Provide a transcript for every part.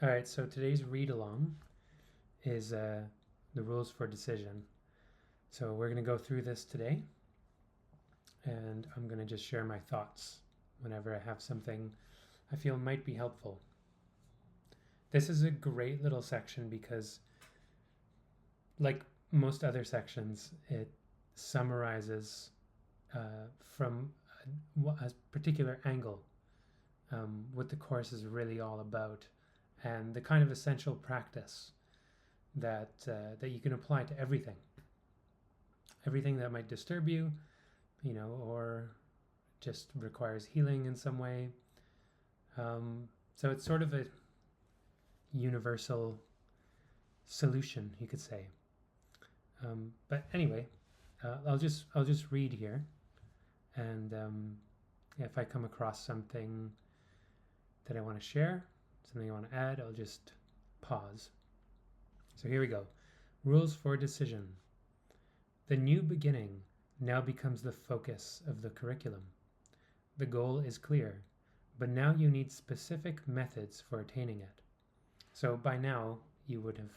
All right, so today's read along is the rules for decision. So we're going to go through this today, and I'm going to just share my thoughts whenever I have something I feel might be helpful. This is a great little section because, like most other sections, it summarizes from a particular angle what the course is really all about and the kind of essential practice that you can apply to everything that might disturb you, or just requires healing in some way. So it's sort of a universal solution, you could say. But anyway, I'll just read here, and if I come across something that I want to share, something I want to add, I'll just pause. So here we go. Rules for decision. The new beginning now becomes the focus of the curriculum. The goal is clear, but now you need specific methods for attaining it. So by now, you would have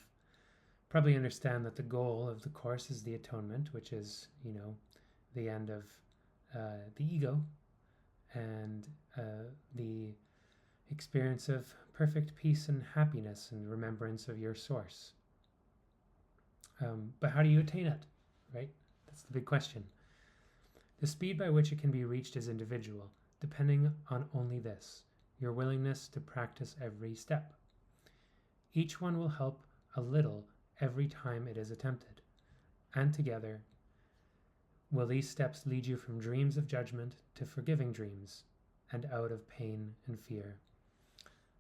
probably understand that the goal of the course is the atonement, which is, the end of the ego and the experience of perfect peace and happiness and remembrance of your source. But how do you attain it, right? That's the big question. The speed by which it can be reached is individual, depending on only this: your willingness to practice every step. Each one will help a little every time it is attempted, and together will these steps lead you from dreams of judgment to forgiving dreams and out of pain and fear.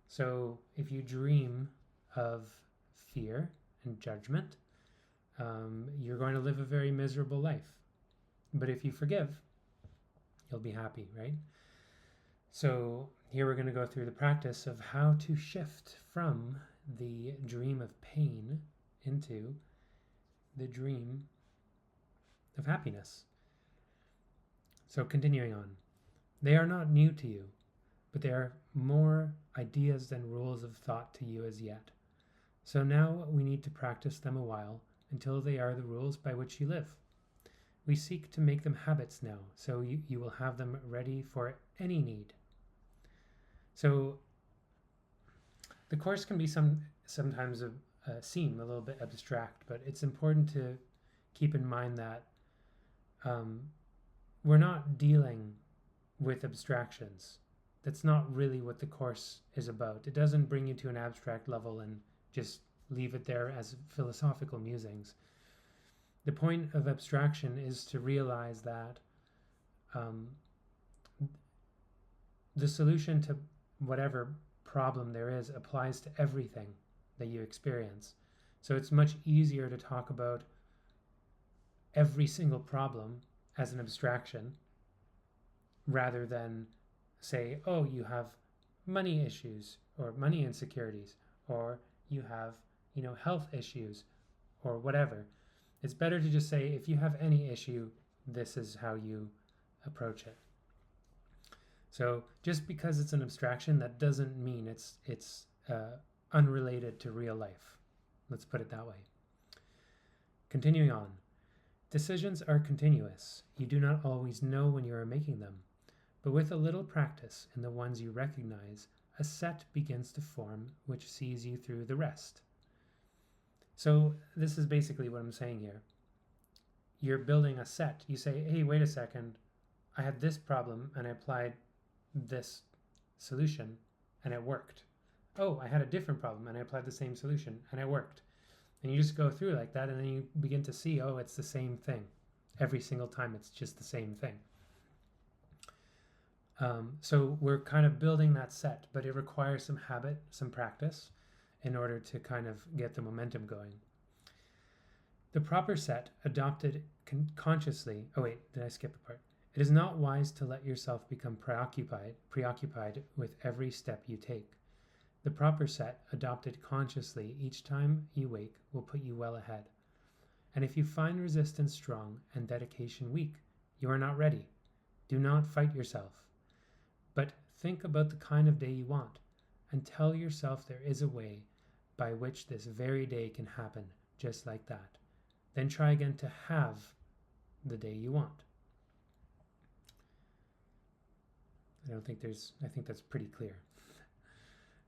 So if you dream of fear and judgment, you're going to live a very miserable life. But if you forgive, you'll be happy, right? So here we're going to go through the practice of how to shift from the dream of pain into the dream of happiness. So continuing on. They are not new to you, but they are more ideas than rules of thought to you as yet. So now we need to practice them a while until they are the rules by which you live. We seek to make them habits now, so you will have them ready for any need. So the course can be sometimes seem a little bit abstract, but it's important to keep in mind that we're not dealing with abstractions. That's not really what the course is about. It doesn't bring you to an abstract level and just leave it there as philosophical musings. The point of abstraction is to realize that the solution to whatever problem there is applies to everything that you experience. So it's much easier to talk about every single problem as an abstraction rather than say, oh, you have money issues or money insecurities, or you have, health issues or whatever. It's better to just say, if you have any issue, this is how you approach it. So just because it's an abstraction, that doesn't mean it's unrelated to real life. Let's put it that way. Continuing on. Decisions are continuous. You do not always know when you are making them, but with a little practice in the ones you recognize, a set begins to form which sees you through the rest. So this is basically what I'm saying here. You're building a set. You say, hey, wait a second. I had this problem and I applied this solution and it worked. Oh, I had a different problem and I applied the same solution and it worked. And you just go through like that, and then you begin to see, oh, it's the same thing. Every single time it's just the same thing. So we're kind of building that set, but it requires some habit, some practice in order to kind of get the momentum going. The proper set adopted consciously. Oh wait, did I skip a part? It is not wise to let yourself become preoccupied with every step you take. The proper set, adopted consciously each time you wake, will put you well ahead. And if you find resistance strong and dedication weak, you are not ready. Do not fight yourself, but think about the kind of day you want. and tell yourself there is a way by which this very day can happen just like that. Then try again to have the day you want. I think that's pretty clear.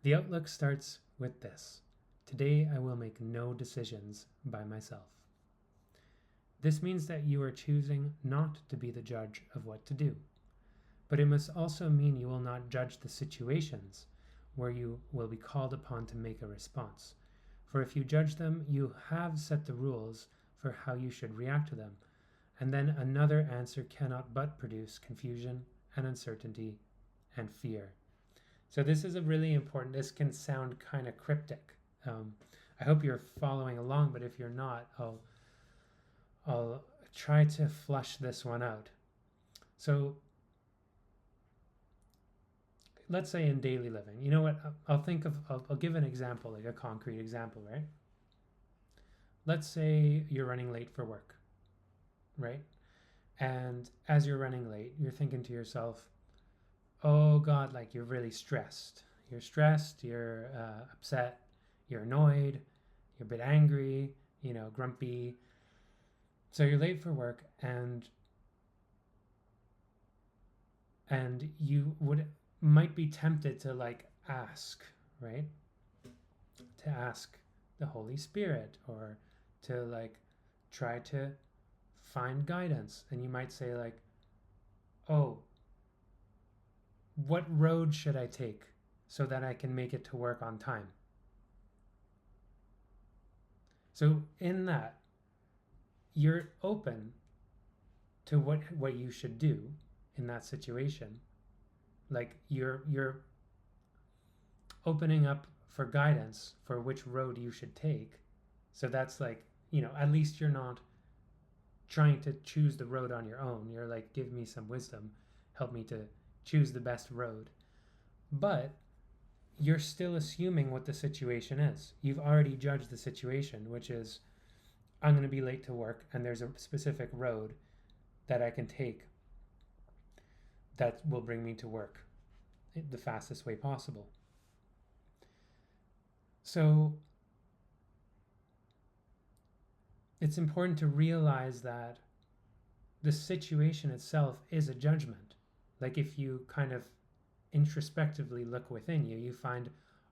The outlook starts with this: today I will make no decisions by myself. This means that you are choosing not to be the judge of what to do. But it must also mean you will not judge the situations where you will be called upon to make a response. For if you judge them, you have set the rules for how you should react to them, and then another answer cannot but produce confusion and uncertainty and fear. So this is a really important, this can sound kind of cryptic. I hope you're following along, but if you're not, I'll try to flush this one out. So let's say in daily living, you know what, I'll give an example, like a concrete example, right? Let's say you're running late for work, right? And as you're running late, you're thinking to yourself, oh God, like you're really stressed. You're stressed, you're upset, you're annoyed, you're a bit angry, grumpy. So you're late for work, and you might be tempted to ask, right? To ask the Holy Spirit, or to try to find guidance. And you might say oh, what road should I take so that I can make it to work on time? So in that, you're open to what you should do in that situation. You're opening up for guidance for which road you should take. So that's at least you're not trying to choose the road on your own. You're give me some wisdom, help me to choose the best road. But you're still assuming what the situation is. You've already judged the situation, which is, I'm going to be late to work, and there's a specific road that I can take that will bring me to work the fastest way possible. So it's important to realize that the situation itself is a judgment. If you kind of introspectively look within you, you find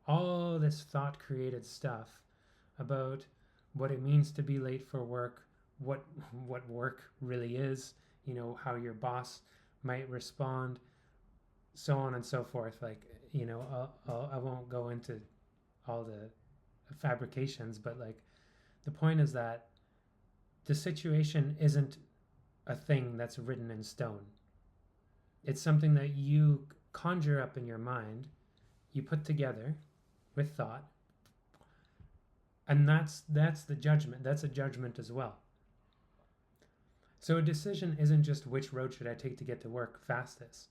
all this thought-created stuff about what it means to be late for work, what work really is, how your boss might respond, so on and so forth. I won't go into all the fabrications, but the point is that the situation isn't a thing that's written in stone. It's something that you conjure up in your mind, you put together with thought, and that's the judgment. That's a judgment as well. So a decision isn't just which road should I take to get to work fastest.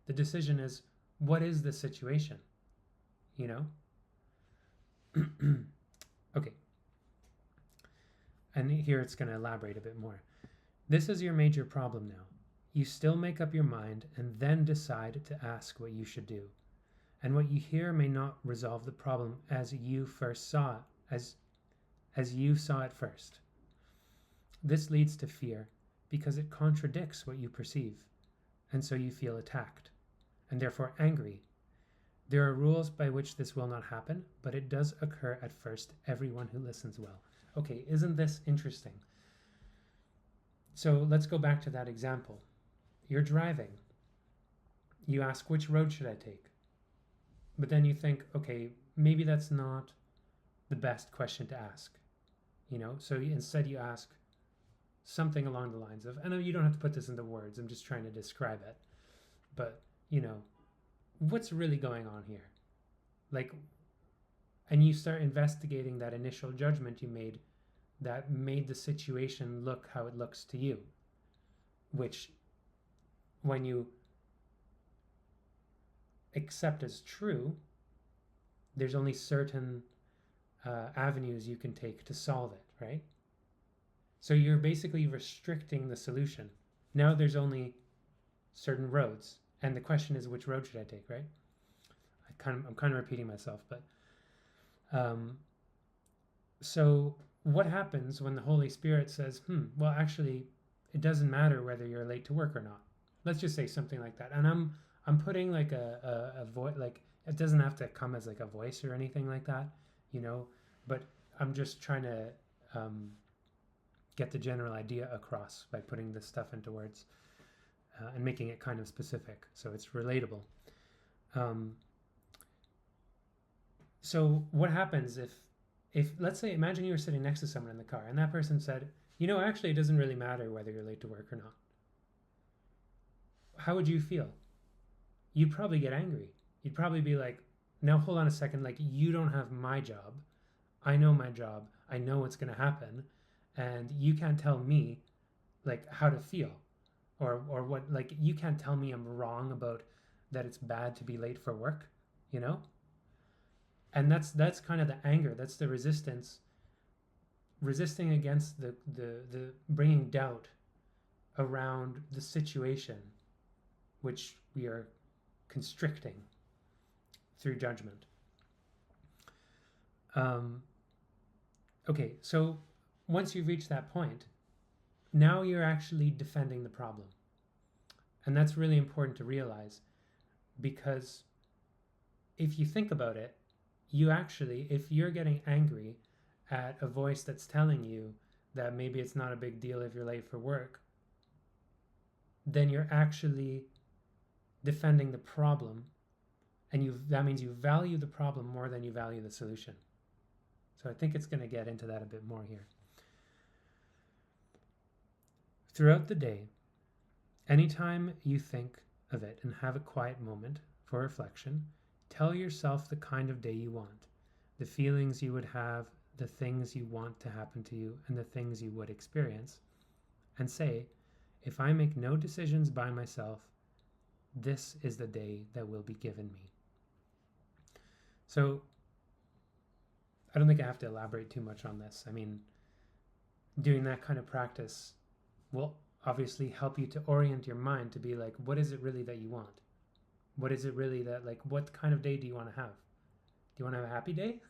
The decision is, what is the situation? Okay. And here it's going to elaborate a bit more. This is your major problem now. You still make up your mind and then decide to ask what you should do. And what you hear may not resolve the problem as you first saw it, as you saw it first. This leads to fear because it contradicts what you perceive, and so you feel attacked, and therefore angry. There are rules by which this will not happen, but it does occur at first, everyone who listens well. Okay, isn't this interesting? So let's go back to that example. You're driving. You ask, which road should I take? But then you think, okay, maybe that's not the best question to ask. So instead you ask something along the lines of, I know you don't have to put this into words, I'm just trying to describe it. But, what's really going on here? And you start investigating that initial judgment you made that made the situation look how it looks to you, which when you accept as true, there's only certain avenues you can take to solve it, right? So you're basically restricting the solution. Now there's only certain roads, and the question is, which road should I take, right? I I'm kind of repeating myself, but so what happens when the Holy Spirit says, well, actually, it doesn't matter whether you're late to work or not. Let's just say something like that. And I'm putting like a voice, like it doesn't have to come as like a voice or anything like that, but I'm just trying to get the general idea across by putting this stuff into words and making it kind of specific so it's relatable. So what happens if let's say, imagine you were sitting next to someone in the car and that person said, actually, it doesn't really matter whether you're late to work or not. How would you feel? You'd probably get angry. You'd probably be like, now hold on a second, like, you don't have my job. I know my job. I know what's going to happen. And you can't tell me like how to feel or what, like, you can't tell me I'm wrong about that it's bad to be late for work, And that's kind of the anger. That's the resisting against the bringing doubt around the situation, which we are constricting through judgment. Okay, so once you've reached that point, now you're actually defending the problem. And that's really important to realize, because if you think about it, you actually, if you're getting angry at a voice that's telling you that maybe it's not a big deal if you're late for work, then you're actually defending the problem, and that means you value the problem more than you value the solution. So I think it's going to get into that a bit more here. Throughout the day, anytime you think of it and have a quiet moment for reflection, tell yourself the kind of day you want, the feelings you would have, the things you want to happen to you, and the things you would experience, and say, if I make no decisions by myself, this is the day that will be given me. So I don't think I have to elaborate too much on this. I mean, doing that kind of practice will obviously help you to orient your mind to be like, what is it really that you want? What is it really that, like, what kind of day do you want to have? Do you want to have a happy day?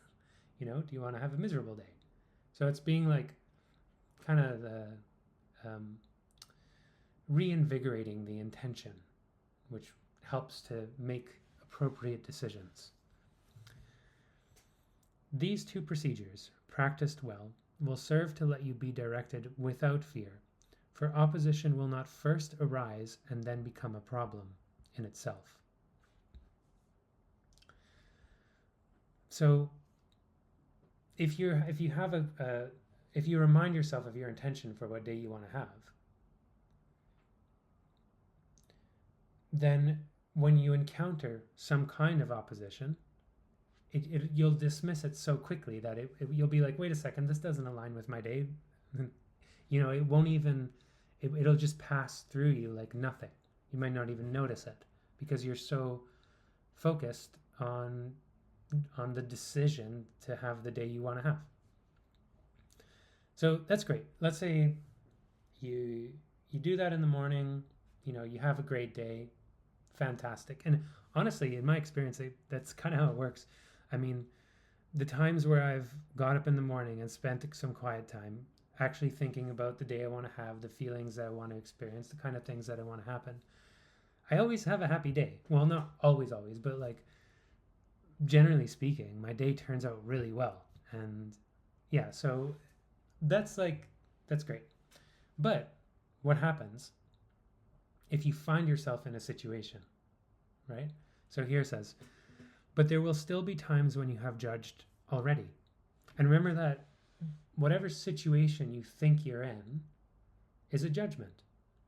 Do you want to have a miserable day? So it's being like kind of the reinvigorating the intention, which helps to make appropriate decisions. These two procedures, practiced well, will serve to let you be directed without fear, for opposition will not first arise and then become a problem in itself. So if you remind yourself of your intention for what day you want to have, then when you encounter some kind of opposition, you'll dismiss it so quickly that you'll be like, wait a second, this doesn't align with my day. It won't even, it'll just pass through you like nothing. You might not even notice it because you're so focused on the decision to have the day you want to have. So that's great. Let's say you do that in the morning, you have a great day, fantastic. And honestly, in my experience, that's kind of how it works. I mean, the times where I've got up in the morning and spent some quiet time actually thinking about the day I want to have, the feelings that I want to experience, the kind of things that I want to happen, I always have a happy day. Well, not always, but like, generally speaking, my day turns out really well. And yeah, so that's great. But what happens if you find yourself in a situation, right? So here it says, but there will still be times when you have judged already. And remember that whatever situation you think you're in is a judgment.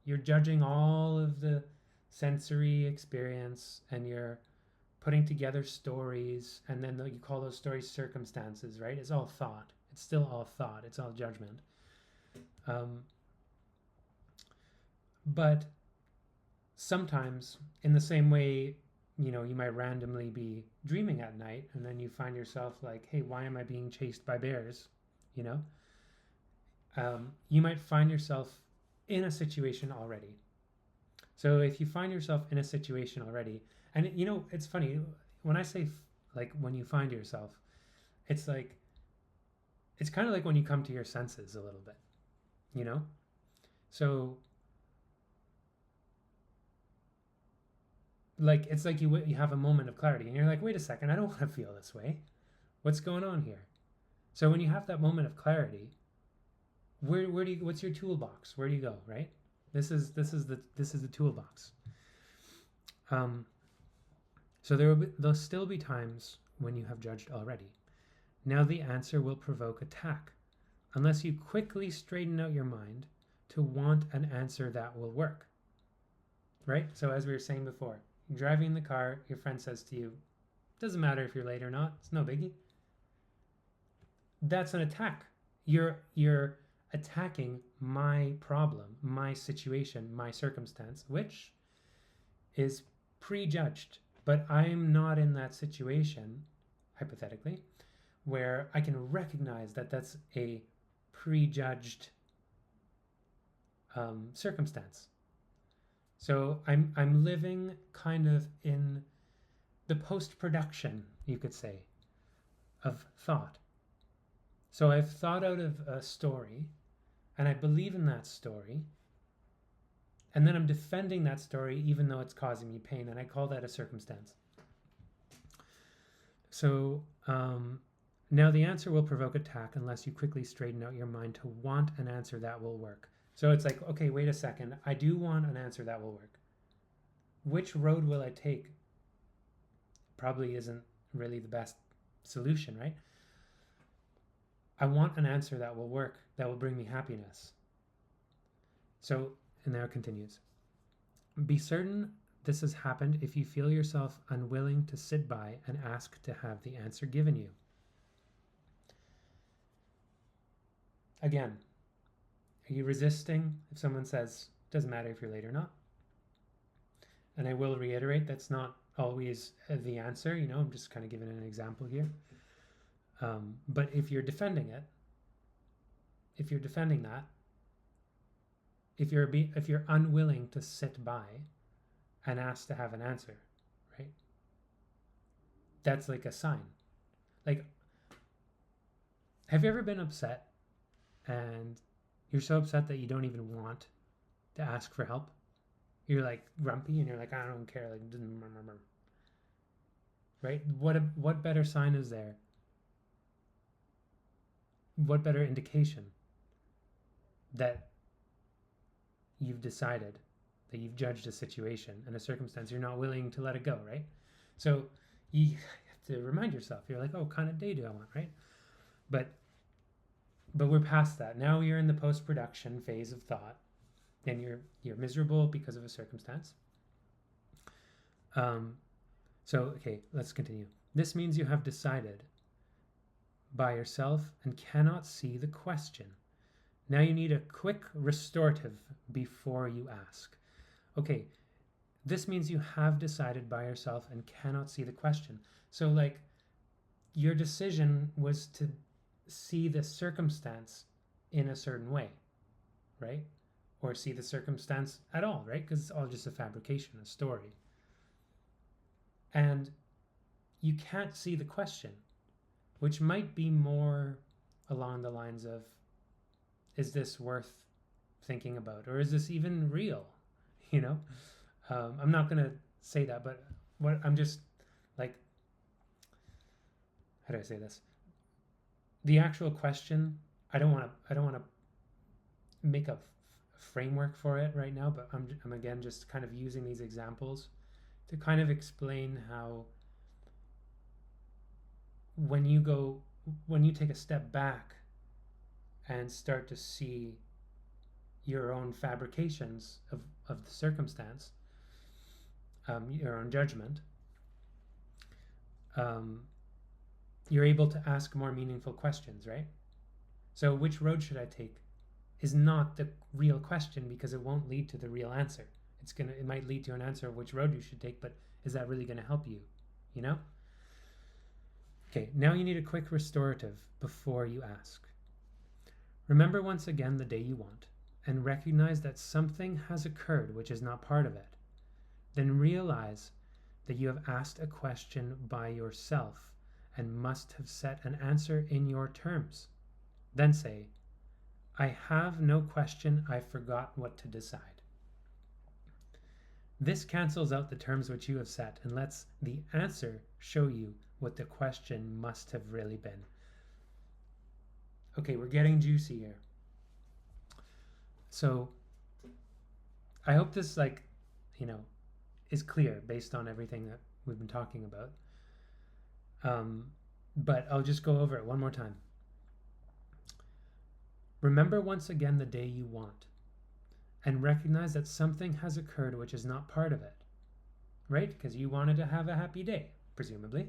You're judging all of the sensory experience, and you're putting together stories, and then you call those stories circumstances, right? It's all thought. It's still all thought. It's all judgment. But sometimes, in the same way, you might randomly be dreaming at night, and then you find yourself like, hey, why am I being chased by bears? You might find yourself in a situation already. So if you find yourself in a situation already, and it's funny, when I say like when you find yourself, it's like, it's kind of like when you come to your senses a little bit, you know? So like, it's like you have a moment of clarity and you're like, wait a second, I don't want to feel this way. What's going on here? So when you have that moment of clarity, where do you, what's your toolbox? Where do you go, right? This is the toolbox. So there'll still be times when you have judged already. Now the answer will provoke attack, unless you quickly straighten out your mind to want an answer that will work. Right? So as we were saying before, you're driving in the car, your friend says to you, doesn't matter if you're late or not, it's no biggie. That's an attack. You're attacking my problem, my situation, my circumstance, which is prejudged. But I'm not in that situation, hypothetically, where I can recognize that that's a prejudged circumstance. So I'm living kind of in the post-production, you could say, of thought. So I've thought out of a story, and I believe in that story, and then I'm defending that story even though it's causing me pain, and I call that a circumstance. So now the answer will provoke attack unless you quickly straighten out your mind to want an answer that will work. So it's like, okay, wait a second, I do want an answer that will work. Which road will I take? Probably isn't really the best solution, right? I want an answer that will work, that will bring me happiness. So, and now it continues. Be certain this has happened if you feel yourself unwilling to sit by and ask to have the answer given you. Again, are you resisting if someone says, doesn't matter if you're late or not? And I will reiterate, that's not always the answer, you know, I'm just kind of giving an example here. But if you're defending it, if you're defending that, if you're unwilling to sit by and ask to have an answer, right? That's like a sign. Like, have you ever been upset and you're so upset that you don't even want to ask for help? You're like grumpy and you're like, I don't care, like, right? What better sign is there? What better indication that you've decided, that you've judged a situation and a circumstance, you're not willing to let it go, right? So you have to remind yourself, you're like, oh, what kind of day do I want, right? But we're past that. Now you're in the post-production phase of thought, and you're miserable because of a circumstance. So, okay, let's continue. This means you have decided by yourself and cannot see the question. Now you need a quick restorative before you ask. Okay, this means you have decided by yourself and cannot see the question. So like, your decision was to see the circumstance in a certain way, right? Or see the circumstance at all, right? Because it's all just a fabrication, a story. And you can't see the question, which might be more along the lines of, is this worth thinking about? Or is this even real? You know? I'm not going to say that, but what I'm just like, how do I say this? The actual question, I don't want to make a framework for it right now, but I'm again just kind of using these examples to kind of explain how when you take a step back and start to see your own fabrications of the circumstance, your own judgment, you're able to ask more meaningful questions, right? So which road should I take is not the real question, because it won't lead to the real answer. It might lead to an answer of which road you should take, but is that really going to help you? You know? Okay, now you need a quick restorative before you ask. Remember once again the day you want, and recognize that something has occurred which is not part of it. Then realize that you have asked a question by yourself and must have set an answer in your terms. Then say, I have no question, I forgot what to decide. This cancels out the terms which you have set and lets the answer show you what the question must have really been. Okay, we're getting juicy here. So I hope this, is clear based on everything that we've been talking about. But I'll just go over it one more time. Remember once again the day you want, and recognize that something has occurred which is not part of it, right? Because you wanted to have a happy day, presumably.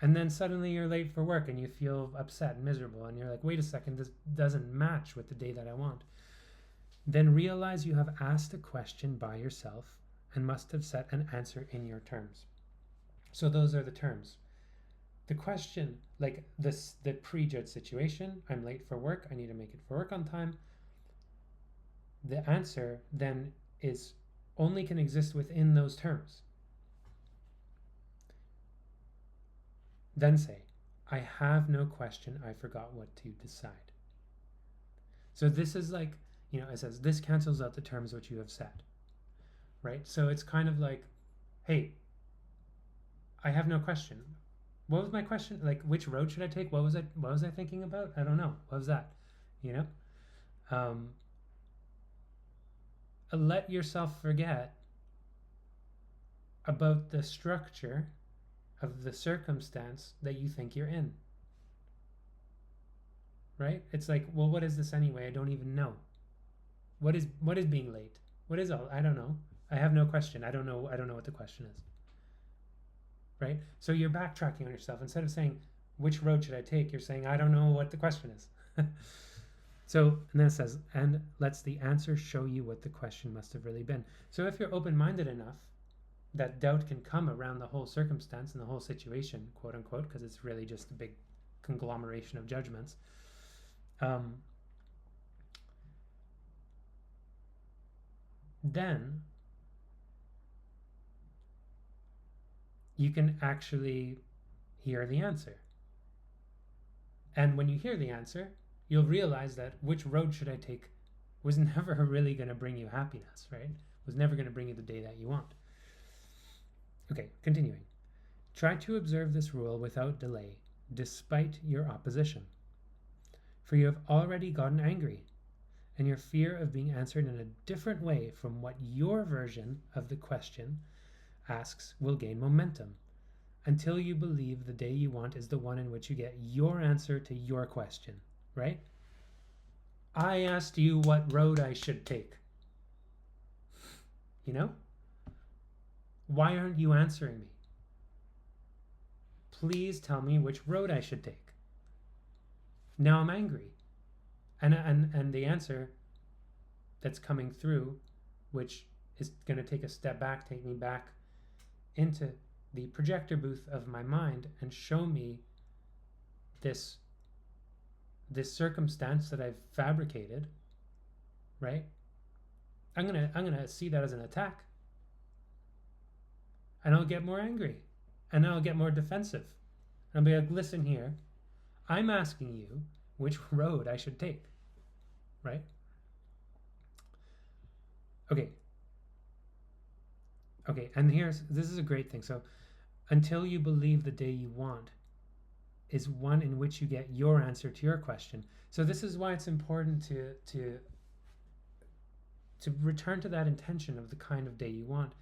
And then suddenly you're late for work and you feel upset and miserable, and you're like, wait a second, this doesn't match with the day that I want. Then realize you have asked a question by yourself and must have set an answer in your terms. So those are the terms. The question, like the prejudged situation, I'm late for work, I need to make it for work on time. The answer then is only can exist within those terms. Then say, I have no question, I forgot what to decide. So this is like, it says, this cancels out the terms which you have set, right? So it's kind of like, hey, I have no question. What was my question? Like, which road should I take? What was I thinking about? I don't know. What was that? Let yourself forget about the structure of the circumstance that you think you're in. Right? It's like, well, what is this anyway? I don't even know. What is being late? What is all? I don't know. I have no question. I don't know what the question is. Right? So you're backtracking on yourself. Instead of saying, which road should I take? You're saying, I don't know what the question is. So, and then it says, and lets the answer show you what the question must have really been. So if you're open-minded enough, that doubt can come around the whole circumstance and the whole situation, quote unquote, because it's really just a big conglomeration of judgments. Then you can actually hear the answer. And when you hear the answer, you'll realize that which road should I take was never really going to bring you happiness, right? Was never going to bring you the day that you want. Okay, continuing. Try to observe this rule without delay, despite your opposition. For you have already gotten angry, and your fear of being answered in a different way from what your version of the question asks will gain momentum, until you believe the day you want is the one in which you get your answer to your question, right? I asked you what road I should take. Why aren't you answering me? Please tell me which road I should take. Now I'm angry. And the answer that's coming through, which is going to take a step back, take me back into the projector booth of my mind and show me this circumstance that I've fabricated, right? I'm gonna see that as an attack. And I'll get more angry. And I'll get more defensive. I'll be like, listen here, I'm asking you which road I should take, right? Okay, and this is a great thing. So, until you believe the day you want is one in which you get your answer to your question. So this is why it's important to return to that intention of the kind of day you want.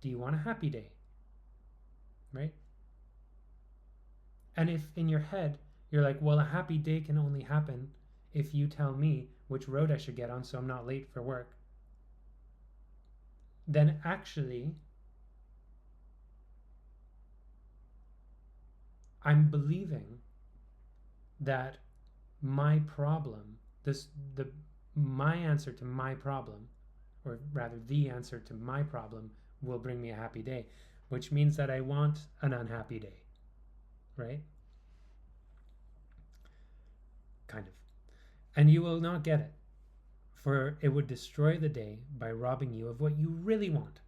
Do you want a happy day? Right? And if in your head you're like, well, a happy day can only happen if you tell me which road I should get on so I'm not late for work, then actually I'm believing that my problem, my answer to my problem, or rather the answer to my problem, will bring me a happy day, which means that I want an unhappy day, right? Kind of. And you will not get it, for it would destroy the day by robbing you of what you really want.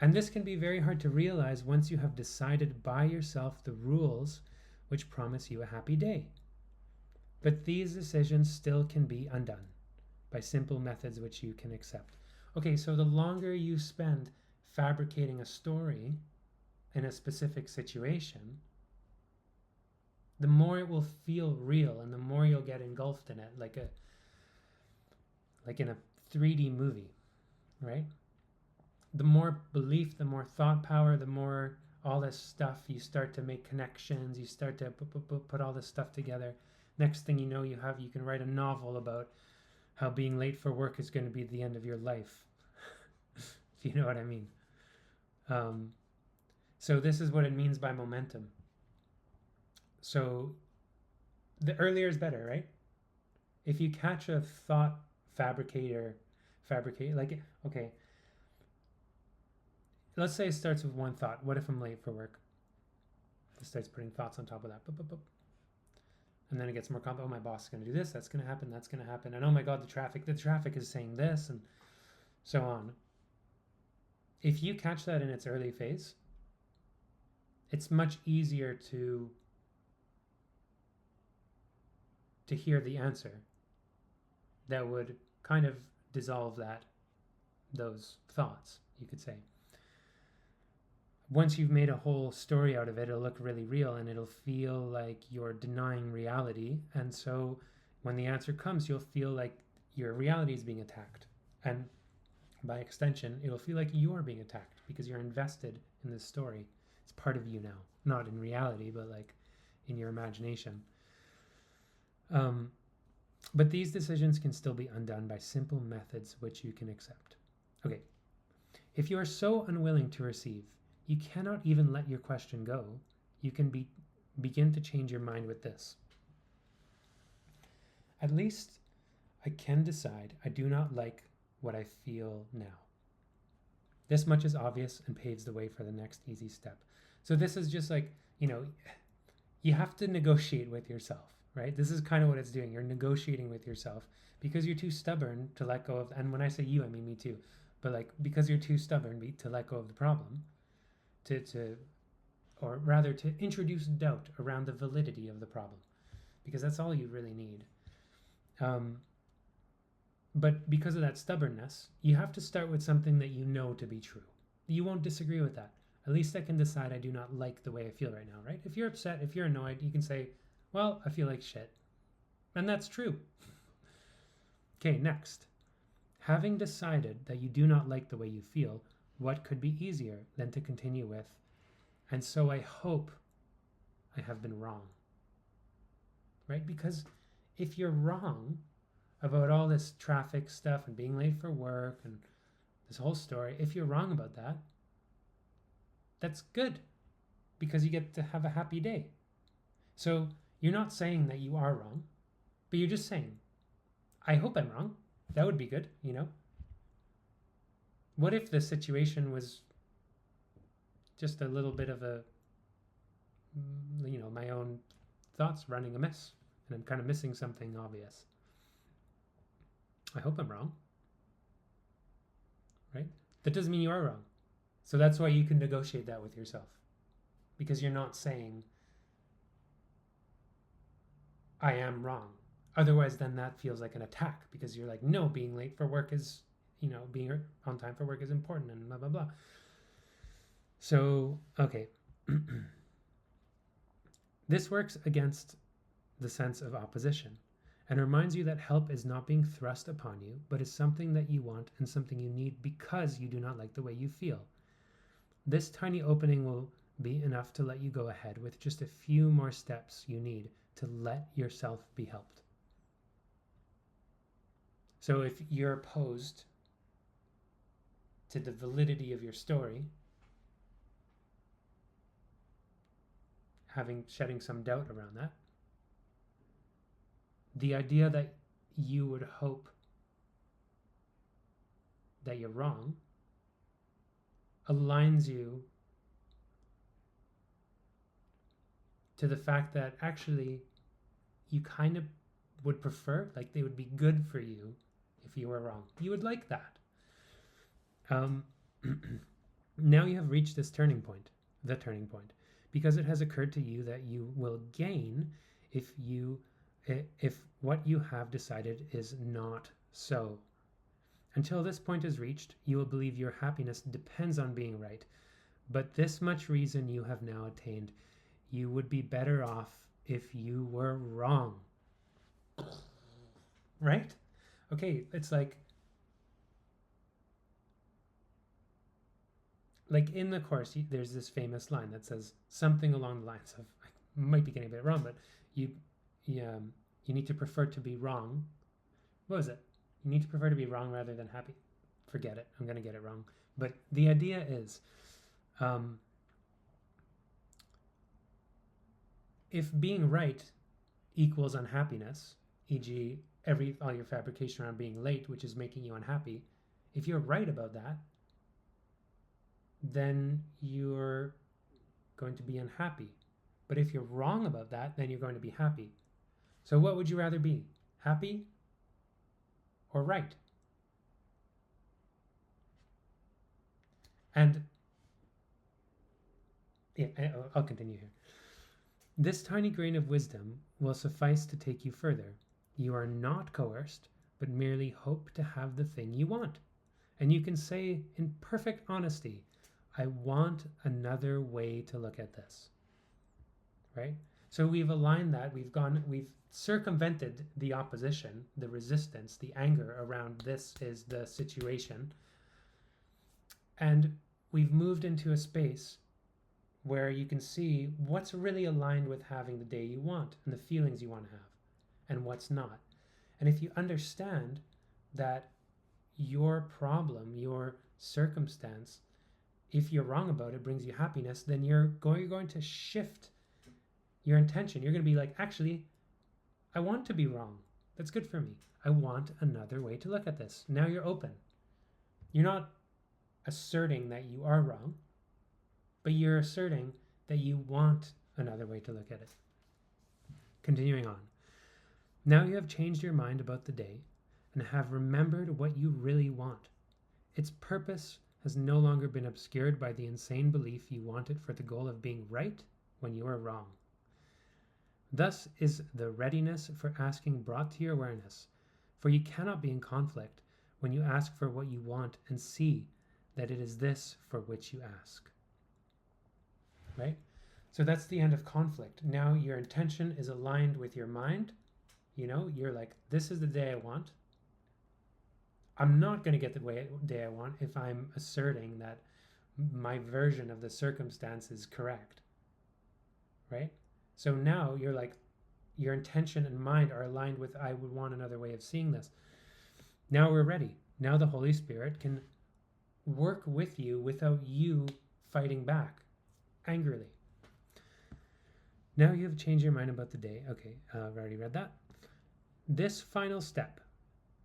And this can be very hard to realize once you have decided by yourself the rules which promise you a happy day. But these decisions still can be undone by simple methods which you can accept. Okay, so the longer you spend fabricating a story in a specific situation, the more it will feel real and the more you'll get engulfed in it, like in a 3D movie, right? The more belief, the more thought power, the more all this stuff, you start to make connections, you start to put all this stuff together. Next thing you know, you can write a novel about how being late for work is going to be the end of your life. If you know what I mean. So this is what it means by momentum. So the earlier is better, right? If you catch a thought fabricate, like, okay, let's say it starts with one thought. What if I'm late for work? It starts putting thoughts on top of that. And then it gets more complex. Oh, my boss is going to do this. That's going to happen. That's going to happen. And oh my God, the traffic is saying this, and so on. If you catch that in its early phase, it's much easier to hear the answer that would kind of dissolve those thoughts, you could say. Once you've made a whole story out of it, it'll look really real and it'll feel like you're denying reality. And so when the answer comes, you'll feel like your reality is being attacked. And by extension, it'll feel like you're being attacked because you're invested in this story. It's part of you now, not in reality, but like in your imagination. But these decisions can still be undone by simple methods which you can accept. Okay, if you are so unwilling to receive, you cannot even let your question go. You can begin to change your mind with this. At least I can decide I do not like what I feel now. This much is obvious and paves the way for the next easy step. So this is just like, you have to negotiate with yourself, right? This is kind of what it's doing. You're negotiating with yourself because you're too stubborn to let go of, and when I say you, I mean me too, but like because you're too stubborn to let go of the problem, or rather to introduce doubt around the validity of the problem, because that's all you really need. But because of that stubbornness, you have to start with something that you know to be true. You won't disagree with that. At least I can decide I do not like the way I feel right now, right? If you're upset, if you're annoyed, you can say, well, I feel like shit. And that's true. Okay, next. Having decided that you do not like the way you feel, what could be easier than to continue with, and so I hope I have been wrong, right? Because if you're wrong about all this traffic stuff and being late for work and this whole story, if you're wrong about that, that's good because you get to have a happy day. So you're not saying that you are wrong, but you're just saying, I hope I'm wrong. That would be good, What if the situation was just a little bit of my own thoughts running amiss and I'm kind of missing something obvious? I hope I'm wrong, right? That doesn't mean you are wrong. So that's why you can negotiate that with yourself, because you're not saying I am wrong. Otherwise, then that feels like an attack because you're like, no, being late for work is, being on time for work is important and blah, blah, blah. So, okay. This works against the sense of opposition and reminds you that help is not being thrust upon you, but is something that you want and something you need because you do not like the way you feel. This tiny opening will be enough to let you go ahead with just a few more steps you need to let yourself be helped. So if you're opposed to the validity of your story, shedding some doubt around that, the idea that you would hope that you're wrong aligns you to the fact that actually you kind of would prefer, like they would be good for you if you were wrong. You would like that. Now you have reached this turning point, the turning point, because it has occurred to you that you will gain if what you have decided is not so. Until this point is reached, you will believe your happiness depends on being right. But this much reason you have now attained. You would be better off if you were wrong. Right? Okay, it's like in the course, there's this famous line that says something along the lines of, I might be getting a bit wrong, but you need to prefer to be wrong. What was it? You need to prefer to be wrong rather than happy. Forget it. I'm going to get it wrong. But the idea is, if being right equals unhappiness, e.g., all your fabrication around being late, which is making you unhappy, if you're right about that, then you're going to be unhappy. But if you're wrong about that, then you're going to be happy. So what would you rather be? Happy or right? And yeah, I'll continue here. This tiny grain of wisdom will suffice to take you further. You are not coerced, but merely hope to have the thing you want. And you can say in perfect honesty, I want another way to look at this. Right? So we've aligned that, we've circumvented the opposition, the resistance, the anger around this is the situation. And we've moved into a space where you can see what's really aligned with having the day you want and the feelings you want to have and what's not. And if you understand that your problem, your circumstance, if you're wrong about it, brings you happiness, then you're going to shift your intention. You're going to be like, actually, I want to be wrong. That's good for me. I want another way to look at this. Now you're open. You're not asserting that you are wrong, but you're asserting that you want another way to look at it. Continuing on. Now you have changed your mind about the day and have remembered what you really want. Its purpose has no longer been obscured by the insane belief you want it for the goal of being right when you are wrong. Thus is the readiness for asking brought to your awareness, for you cannot be in conflict when you ask for what you want and see that it is this for which you ask. Right? So that's the end of conflict. Now your intention is aligned with your mind. You're like, this is the day I want. I'm not going to get the day I want if I'm asserting that my version of the circumstance is correct. Right? So now you're like, your intention and mind are aligned with, I would want another way of seeing this. Now we're ready. Now the Holy Spirit can work with you without you fighting back angrily. Now you have changed your mind about the day. Okay, I've already read that. This final step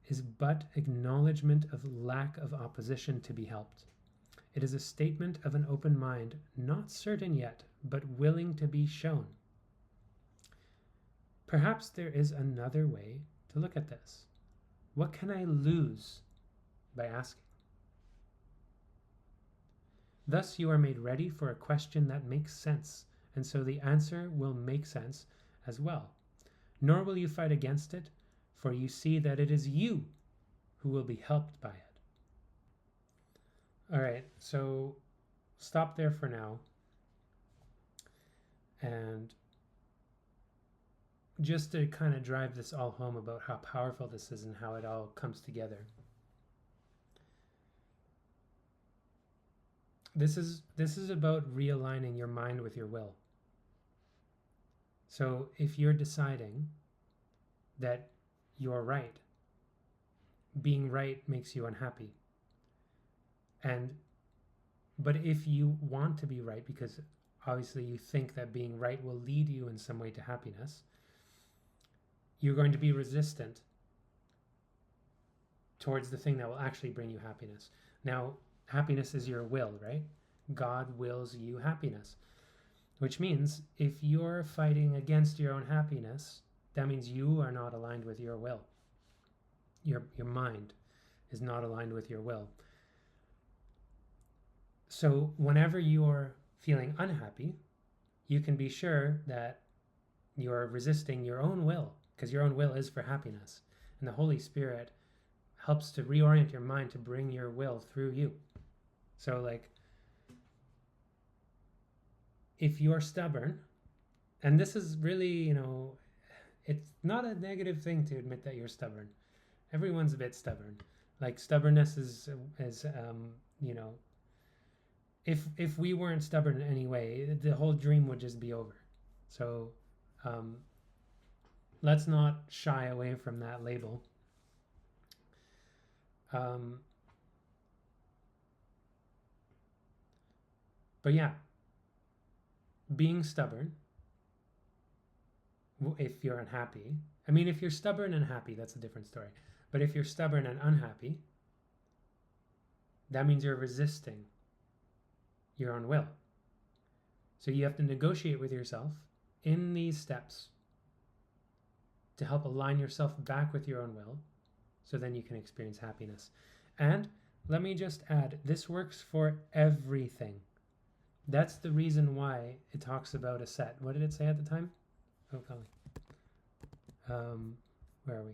is but acknowledgement of lack of opposition to be helped. It is a statement of an open mind, not certain yet, but willing to be shown. Perhaps there is another way to look at this. What can I lose by asking? Thus you are made ready for a question that makes sense, and so the answer will make sense as well. Nor will you fight against it, for you see that it is you who will be helped by it. All right, so stop there for now. And just to kind of drive this all home about how powerful this is and how it all comes together. This is about realigning your mind with your will. So if you're deciding that you're right, being right makes you unhappy. But if you want to be right, because obviously you think that being right will lead you in some way to happiness, you're going to be resistant towards the thing that will actually bring you happiness. Now, happiness is your will, right? God wills you happiness, which means if you're fighting against your own happiness, that means you are not aligned with your will. Your mind is not aligned with your will. So whenever you're feeling unhappy, you can be sure that you're resisting your own will, because your own will is for happiness. And the Holy Spirit helps to reorient your mind to bring your will through you. So, like, if you're stubborn, and this is really, it's not a negative thing to admit that you're stubborn. Everyone's a bit stubborn. Like, stubbornness is if we weren't stubborn in any way, the whole dream would just be over. So let's not shy away from that label. But yeah, being stubborn, if you're unhappy, I mean, if you're stubborn and happy, that's a different story. But if you're stubborn and unhappy, that means you're resisting your own will. So you have to negotiate with yourself in these steps to help align yourself back with your own will, so then you can experience happiness. And let me just add, this works for everything. That's the reason why it talks about a set. What did it say at the time? Oh, golly. Where are we?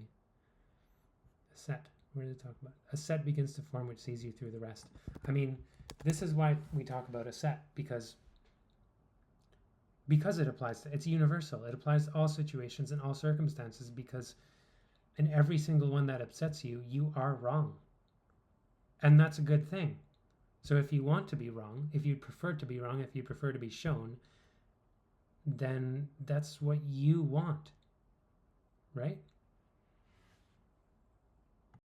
A set. What did it talk about? A set begins to form which sees you through the rest. I mean, this is why we talk about a set, because it applies to, it's universal. It applies to all situations and all circumstances, because in every single one that upsets you, you are wrong. And that's a good thing. So if you want to be wrong, if you prefer to be wrong, if you prefer to be shown, then that's what you want, right?